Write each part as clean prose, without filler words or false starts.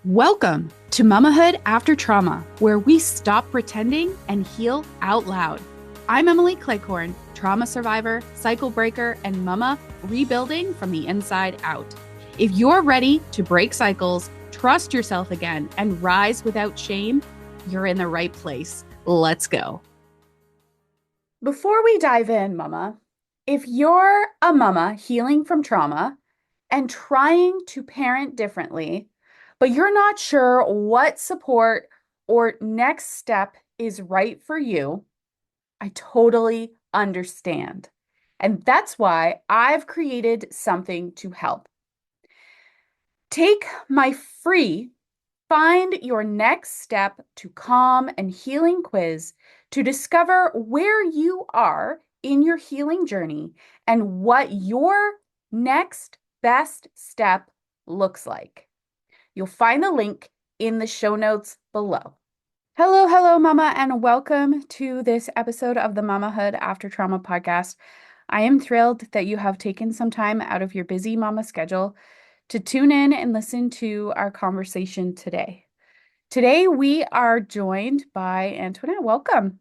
Welcome to Mamahood After Trauma, where we stop pretending and heal out loud. I'm Emily Cleghorn, trauma survivor, cycle breaker, and mama rebuilding from the inside out. If you're ready to break cycles, trust yourself again, and rise without shame, you're in the right place. Let's go. Before we dive in, mama, if you're a mama healing from trauma and trying to parent differently, but you're not sure what support or next step is right for you, I totally understand. And that's why I've created something to help. Take my free Find Your Next Step to Calm and Healing quiz to discover where you are in your healing journey and what your next best step looks like. You'll find the link in the show notes below. Hello, Mama, and welcome to this episode of the Mamahood After Trauma podcast. I am thrilled that you have taken some time out of your busy mama schedule to tune in and listen to our conversation today. Today, we are joined by Antoinette. Welcome.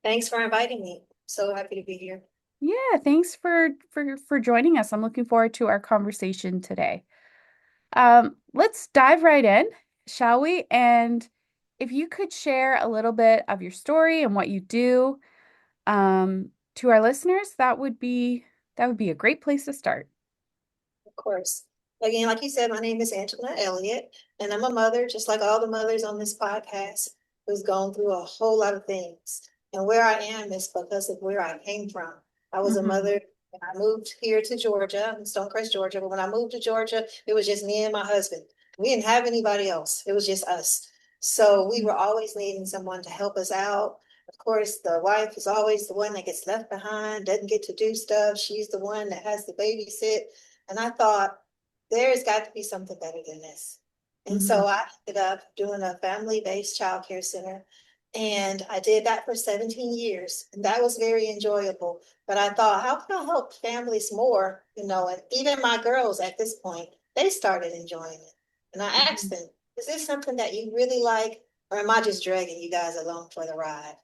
Thanks for inviting me. So happy to be here. Yeah, thanks for joining us. I'm looking forward to our conversation today. Let's dive right in, shall we? And if you could share a little bit of your story and what you do to our listeners, that would be a great place to start. Of course. Again, like you said, my name is Antoinette Elliott, and I'm a mother, just like all the mothers on this podcast, who's gone through a whole lot of things. And where I am is because of where I came from. I was a mother and I moved here to Georgia, in Suncrest, Georgia. But when I moved to Georgia, it was just me and my husband. We didn't have anybody else. It was just us. So we were always needing someone to help us out. Of course, the wife is always the one that gets left behind, doesn't get to do stuff. She's the one that has to babysit. And I thought, there's got to be something better than this. And so I ended up doing a family-based childcare center. And I did that for 17 years. And that was very enjoyable. But I thought, how can I help families more? And even my girls at this point, they started enjoying it. And I asked them, is this something that you really like? Or am I just dragging you guys along for the ride?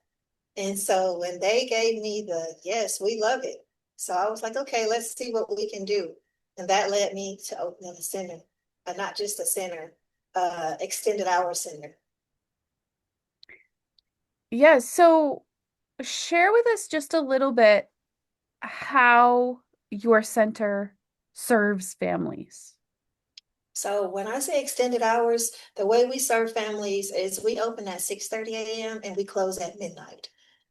And so when they gave me the yes, we love it. So I was like, okay, let's see what we can do. And that led me to opening a center, not just a center, extended hour center. Yeah, so share with us just a little bit how your center serves families. So when I say extended hours, the way we serve families is we open at 6:30 a.m. and we close at midnight.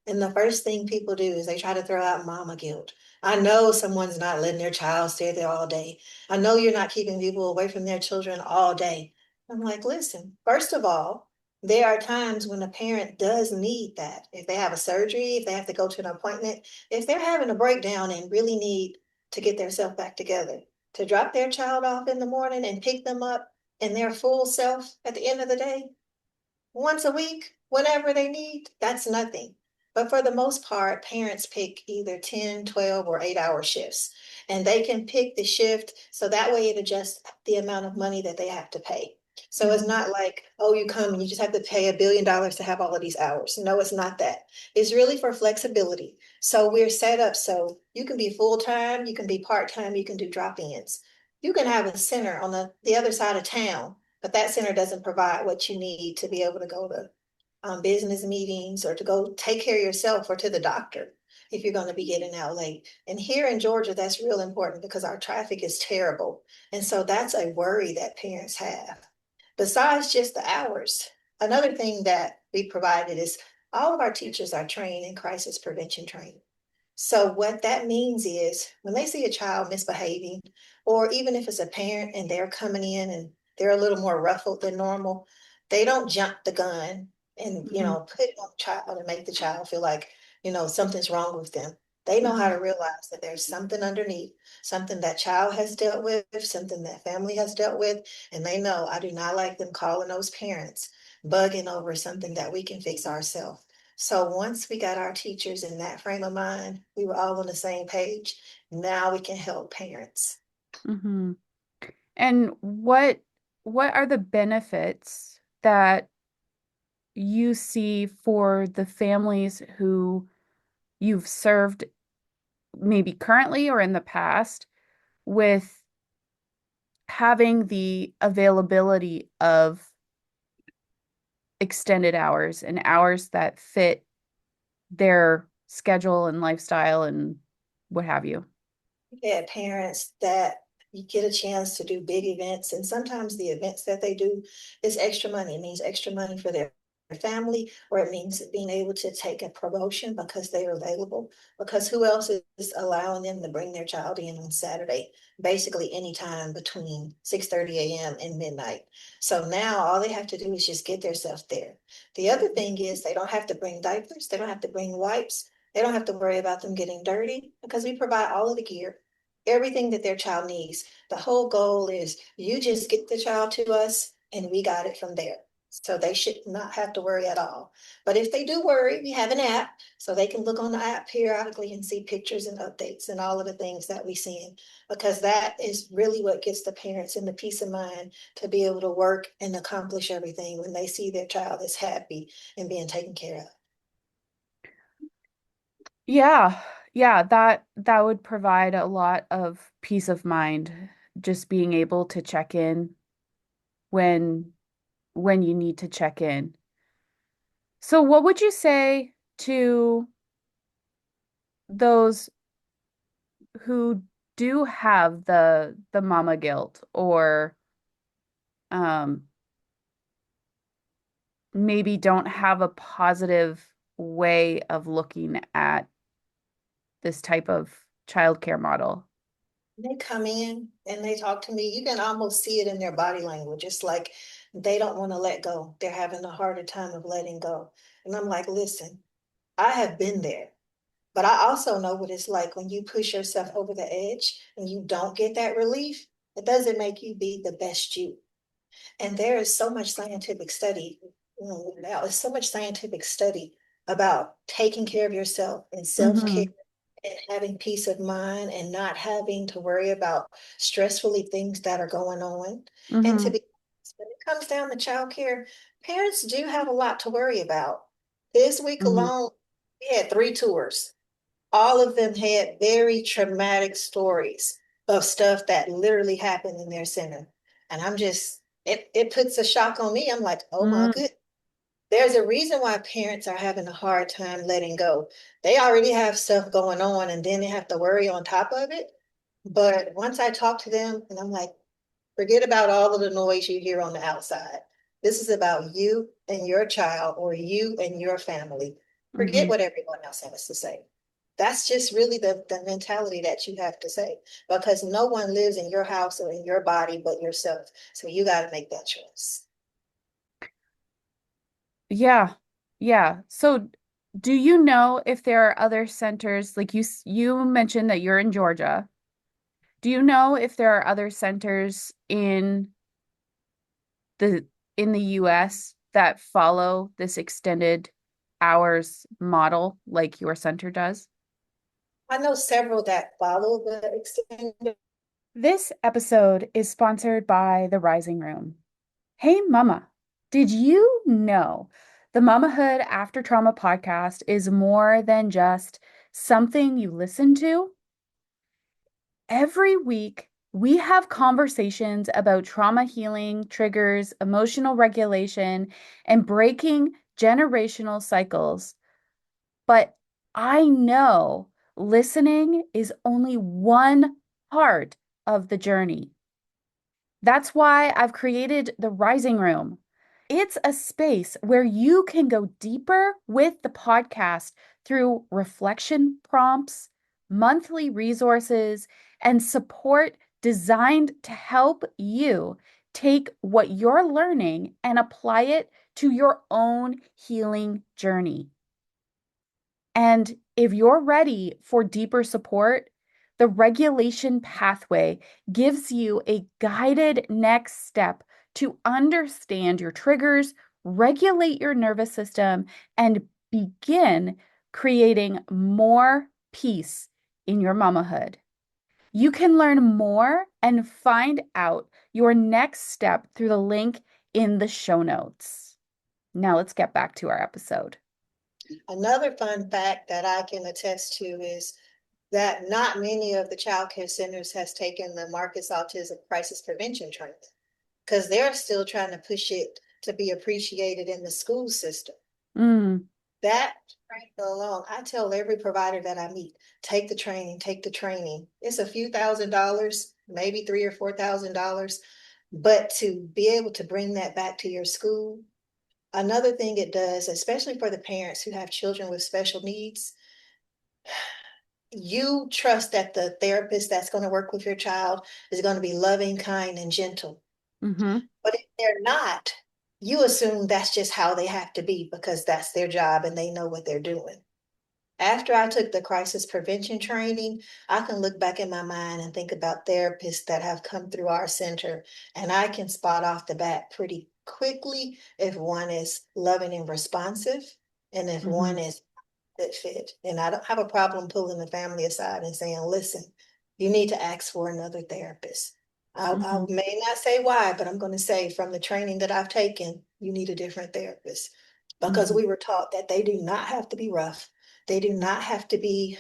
And the first thing people do is they try to throw out mama guilt. I know someone's not letting their child stay there all day. I know you're not keeping people away from their children all day. I'm like, listen, first of all, there are times when a parent does need that. If they have a surgery, if they have to go to an appointment, if they're having a breakdown and really need to get themselves back together, to drop their child off in the morning and pick them up in their full self at the end of the day, once a week, whenever they need, that's nothing. But for the most part, parents pick either 10, 12, or 8-hour shifts. And they can pick the shift so that way it adjusts the amount of money that they have to pay. So it's not like, oh, you come and you just have to pay $1 billion to have all of these hours. No, it's not that. It's really for flexibility. So we're set up so you can be full-time, you can be part-time, you can do drop-ins. You can have a center on the other side of town, but that center doesn't provide what you need to be able to go to business meetings or to go take care of yourself or to the doctor if you're going to be getting out late. And here in Georgia, that's real important because our traffic is terrible. And so that's a worry that parents have. Besides just the hours, another thing that we provided is all of our teachers are trained in crisis prevention training. So what that means is when they see a child misbehaving, or even if it's a parent and they're coming in and they're a little more ruffled than normal, they don't jump the gun and, put it on the child and make the child feel like, something's wrong with them. They know how to realize that there's something underneath, something that child has dealt with, something that family has dealt with. And they know I do not like them calling those parents, bugging over something that we can fix ourselves. So once we got our teachers in that frame of mind, we were all on the same page. Now we can help parents. And what what are the benefits that you see for the families who you've served maybe currently or in the past with having the availability of extended hours and hours that fit their schedule and lifestyle and what have you? Had parents that you get a chance to do big events, and sometimes the events that they do is extra money. It means extra money for their family, or it means being able to take a promotion because they are available. Because who else is allowing them to bring their child in on Saturday, basically anytime between 6:30 a.m. and midnight. So now all they have to do is just get themselves there. The other thing is they don't have to bring diapers, they don't have to bring wipes, they don't have to worry about them getting dirty because we provide all of the gear, everything that their child needs. The whole goal is you just get the child to us and we got it from there. So they should not have to worry at all. But if they do worry, we have an app so they can look on the app periodically and see pictures and updates and all of the things that we send, because that is really what gets the parents in the peace of mind to be able to work and accomplish everything when they see their child is happy and being taken care of. Yeah, yeah, that would provide a lot of peace of mind, just being able to check in when you need to check in. So what would you say to those who do have the mama guilt or um maybe don't have a positive way of looking at this type of childcare model? They come in and they talk to me. You can almost see it in their body language. It's like they don't want to let go. They're having a harder time of letting go. And I'm like, listen, I have been there, but I also know what it's like when you push yourself over the edge and you don't get that relief. It doesn't make you be the best you. And there is so much scientific study, now there's so much scientific study about taking care of yourself and self-care Mm-hmm. and having peace of mind and not having to worry about stressfully things that are going on. And to Mm-hmm. be honest, when it comes down to childcare, parents do have a lot to worry about. This week Mm-hmm. alone, we had 3 tours. All of them had very traumatic stories of stuff that literally happened in their center. And I'm just, it puts a shock on me. I'm like, oh my Mm-hmm. good. There's a reason why parents are having a hard time letting go. They already have stuff going on and then they have to worry on top of it. But once I talk to them and I'm like, forget about all of the noise you hear on the outside. This is about you and your child or you and your family. Forget Mm-hmm. what everyone else has to say. That's just really the mentality that you have to say, because no one lives in your house or in your body but yourself. So you got to make that choice. Yeah. Yeah. So do you know if there are other centers like you mentioned that you're in Georgia? Do you know if there are other centers the in the US that follow this extended hours model like your center does? I know several that follow the extended. This episode is sponsored by The Rising Room. Hey, Mama, did you know the Mamahood After Trauma podcast is more than just something you listen to? Every week, we have conversations about trauma healing, triggers, emotional regulation, and breaking generational cycles. But I know listening is only one part of the journey. That's why I've created the Rising Room. It's a space where you can go deeper with the podcast through reflection prompts, monthly resources, and support designed to help you take what you're learning and apply it to your own healing journey. And if you're ready for deeper support, the regulation pathway gives you a guided next step to understand your triggers, regulate your nervous system, and begin creating more peace in your mamahood. You can learn more and find out your next step through the link in the show notes. Now let's get back to our episode. Another fun fact that I can attest to is that not many of the child care centers has taken the Marcus Autism Crisis Prevention training because they're still trying to push it to be appreciated in the school system. Mm, That training alone, I tell every provider that I meet, take the training, take the training. It's a few $1,000s, maybe $3,000 or $4,000, but to be able to bring that back to your school. Another thing it does, especially for the parents who have children with special needs, you trust that the therapist that's going to work with your child is going to be loving, kind, and gentle. mm-hmm, But if they're not, you assume that's just how they have to be because that's their job and they know what they're doing. After I took the crisis prevention training, I can look back in my mind and think about therapists that have come through our center, and I can spot off the bat pretty quickly if one is loving and responsive, and if mm-hmm, one is good fit. And I don't have a problem pulling the family aside and saying, listen, you need to ask for another therapist. I mm-hmm, may not say why, but I'm going to say from the training that I've taken, you need a different therapist because mm-hmm, we were taught that they do not have to be rough. They do not have to be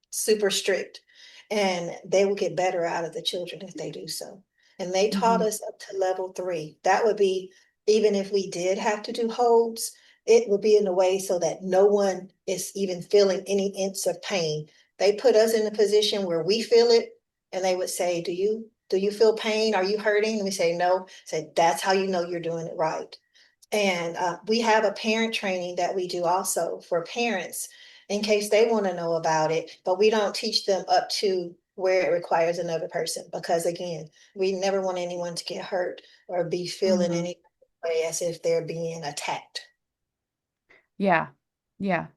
super strict, and they will get better out of the children if they do so. And they taught mm-hmm, us up to level 3. That would be, even if we did have to do holds, it would be in a way so that no one is even feeling any inch of pain. They put us in a position where we feel it, and they would say, do you feel pain? Are you hurting? And we say no. Say, that's how you know you're doing it right. And we have a parent training that we do also for parents in case they want to know about it, but we don't teach them up to where it requires another person because, again, we never want anyone to get hurt or be feeling mm-hmm. any way as if they're being attacked. Yeah, yeah.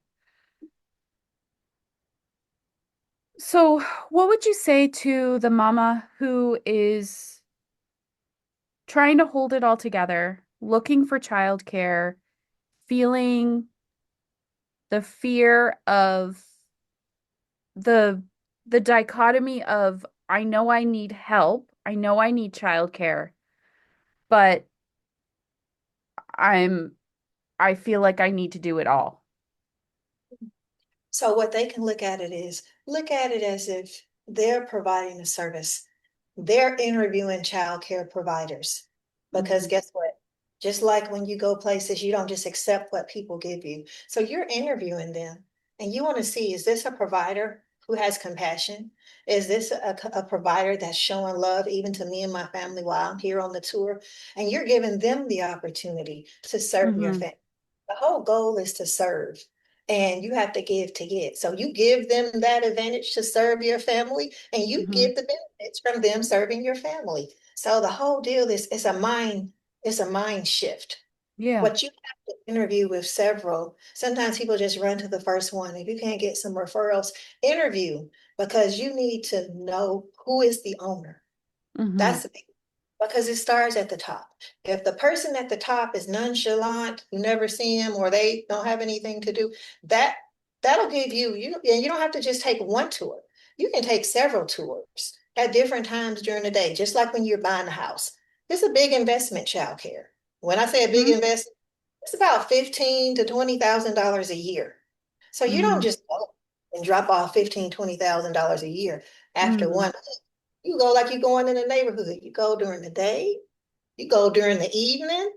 So, what would you say to the mama who is trying to hold it all together, looking for childcare, feeling the fear of the the dichotomy of I know I need help, I know I need childcare, but I'm I feel like I need to do it all. So what they can look at it is look at it as if they're providing a service. They're interviewing childcare providers. Because Hmm. guess what? Just like when you go places, you don't just accept what people give you. So you're interviewing them and you want to see, is this a provider who has compassion? Is this a provider that's showing love even to me and my family while I'm here on the tour? And you're giving them the opportunity to serve your Hmm. family. The whole goal is to serve, and you have to give to get. So you give them that advantage to serve your family, and you Hmm. give the benefits from them serving your family. So the whole deal is it's a mind shift. Yeah. What you have to interview with several. Sometimes people just run to the first one. If you can't get some referrals, interview because you need to know who is the owner. Hmm. That's the big, because it starts at the top. If the person at the top is nonchalant, you never see them, or they don't have anything to do, that that'll give you, and you don't have to just take one tour. You can take several tours at different times during the day, just like when you're buying a house. It's a big investment, childcare. When I say a big Hmm. investment, it's about 15 to $20,000 a year. So you don't Hmm. just go and drop off 15, $20,000 a year after Hmm. one. You go like you going in the neighborhood. You go during the day, you go during the evening,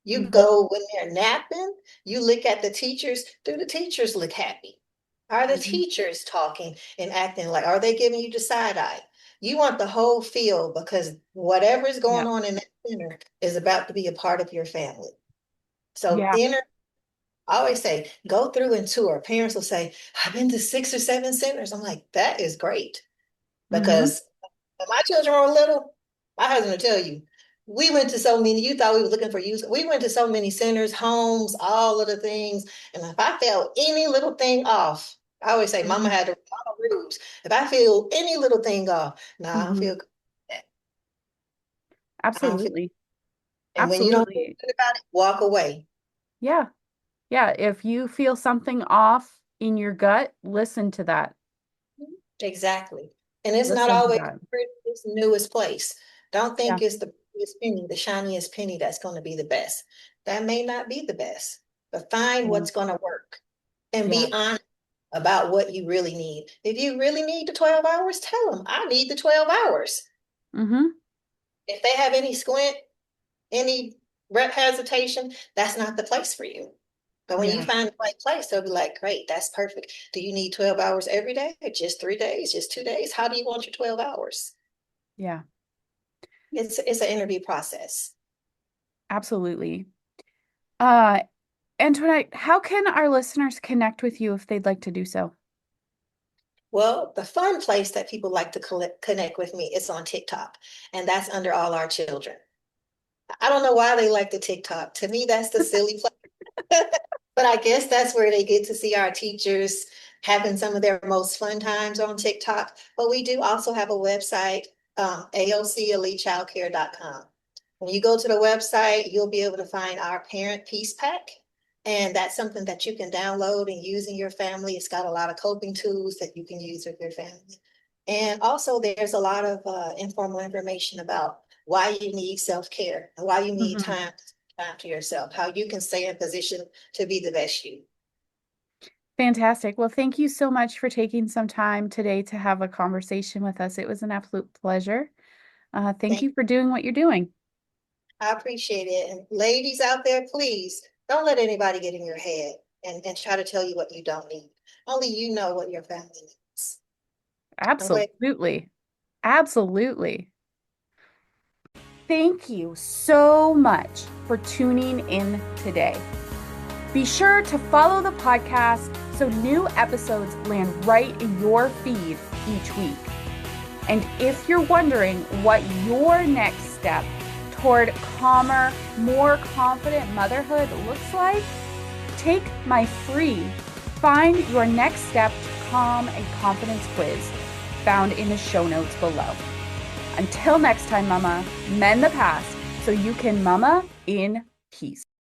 you Hmm. go when they're napping, you look at the teachers. Do the teachers look happy? Are the Hmm. teachers talking and acting like, are they giving you the side eye? You want the whole feel because whatever is going Yeah. on in that center is about to be a part of your family. So Yeah. I always say, go through and tour. Parents will say, I've been to 6 or 7 centers. I'm like, that is great Hmm. because when my children were little, my husband will tell you, we went to so many, you thought we were looking for you. We went to so many centers, homes, all of the things. And if I felt any little thing off, I always say, Mama Hmm. had to follow rules. If I feel any little thing off, no, I don't Hmm. feel good. I don't feel, Absolutely. and when you don't feel Absolutely. good about it, walk away. Yeah. Yeah. If you feel something off in your gut, listen to that. Exactly. And it's not Listen to always that. the prettiest, newest place. Don't Yeah. think it's the prettiest penny, the shiniest penny that's going to be the best. That may not be the best, but find Mm. what's going to work and Yeah. be honest about what you really need. If you really need the 12 hours, tell them, I need the 12 hours. Mm-hmm. If they have any squint, any rep hesitation, that's not the place for you. But when you Yeah. find the right place, they'll be like, great, that's perfect. Do you need 12 hours every day? Just 3 days, just 2 days? How do you want your 12 hours? Yeah. It's an interview process. Absolutely. Uh, Antoinette, how can our listeners connect with you if they'd like to do so? Well, the fun place that people like to connect with me is on TikTok, and that's under All Our Children. I don't know why they like the TikTok. To me, that's the silly place. But I guess that's where they get to see our teachers having some of their most fun times on TikTok. But we do also have a website, ALC Elite Childcare.com. When you go to the website, you'll be able to find our parent piece pack. And that's something that you can download and use in your family. It's got a lot of coping tools that you can use with your family. And also, there's a lot of informal information about why you need self-care and why you need Mhm. time to yourself, how you can stay in position to be the best you. Fantastic. Well, thank you so much for taking some time today to have a conversation with us. It was an absolute pleasure. Thank Thank you for doing what you're doing. I appreciate it. And ladies out there, please don't let anybody get in your head and try to tell you what you don't need. Only you know what your family needs. I'm glad. Absolutely. Absolutely. Thank you so much for tuning in today. Be sure to follow the podcast so new episodes land right in your feed each week. And if you're wondering what your next step toward calmer, more confident motherhood looks like, take my free Find Your Next Step to Calm and Confidence quiz found in the show notes below. Until next time, Mama, mend the past so you can mama in peace.